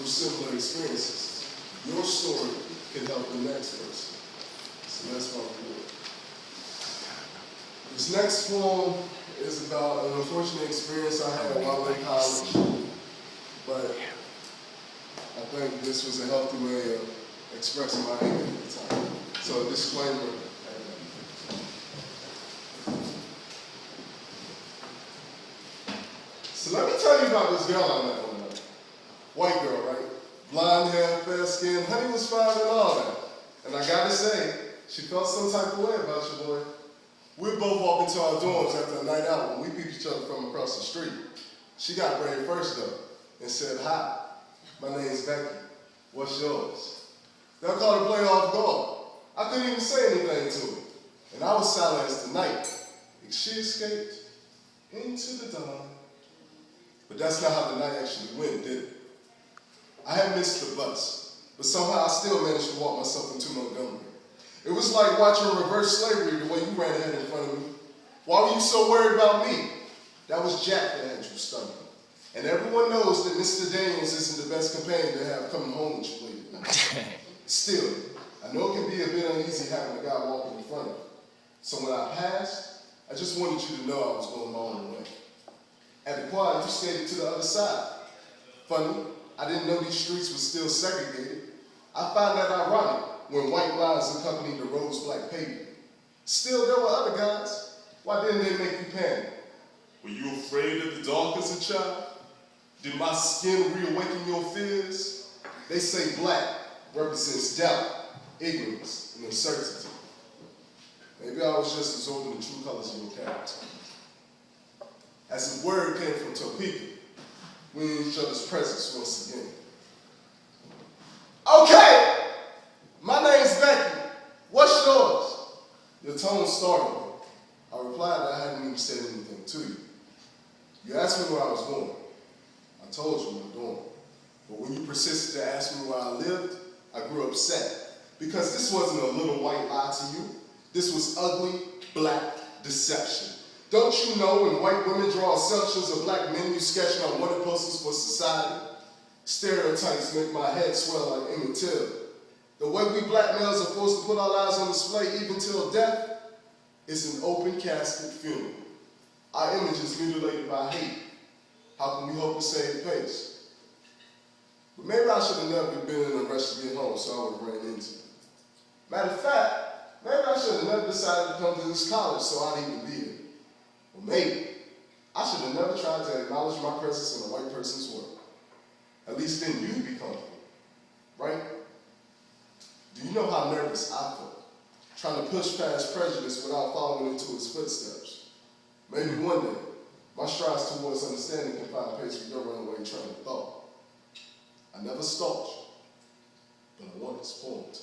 through similar experiences. Your story can help the next person. So that's why we do it. This next poem is about an unfortunate experience I had while in college, but I think this was a healthy way of expressing my anger at the time. So a disclaimer. So let me tell you about this girl I met one night. White girl, right? Blonde hair, fair skin, honey was fine and all that. And I gotta say, she felt some type of way about you, boy. We'd both walk into our dorms after a night out when we peeped each other from across the street. She got brave first though, and said, "Hi, my name's Becky. What's yours?" That caught her play off guard. I couldn't even say anything to her. And I was silent as the night. She escaped into the dawn. But that's not how the night actually went, did it? I had missed the bus, but somehow I still managed to walk myself into Montgomery. It was like watching reverse slavery the way you ran ahead in front of me. Why were you so worried about me? That was Jack that had you stumbling. And everyone knows that Mr. Daniels isn't the best companion to have coming home with you late at night. Still, I know it can be a bit uneasy having a guy walking in front of you. So when I passed, I just wanted you to know I was going my own way. At the quad, you skated to the other side. Funny, I didn't know these streets were still segregated. I find that ironic when white lines accompanied the rose black pavement. Still, there were other guys. Why didn't they make you panic? Were you afraid of the dark as a child? Did my skin reawaken your fears? They say black represents doubt, ignorance, and uncertainty. Maybe I was just absorbing the true colors of your character. As the word came from Topeka, we in each other's presence once again. "Okay, my name's Becky. What's yours?" Your tone startled me. I replied that I hadn't even said anything to you. You asked me where I was going. I told you my dorm. But when you persisted to ask me where I lived, I grew upset. Because this wasn't a little white lie to you. This was ugly, black deception. Don't you know when white women draw assumptions of black men you sketching on wanted posters for society? Stereotypes make my head swell like Emmett Till. The way we black males are forced to put our lives on display even till death is an open casket funeral. Our image is mutilated by hate. How can we hope to save face? But maybe I should have never been in a rush to get home, so I would have ran into you. Matter of fact, maybe I should have never decided to come to this college so I'd even be here. Or maybe I should have never tried to acknowledge my presence in a white person's work. At least then you'd be comfortable, right? Do you know how nervous I felt, trying to push past prejudice without following into its footsteps? Maybe one day, my strides towards understanding can find pace with your runaway train of thought. I never stalked you, but I once formed.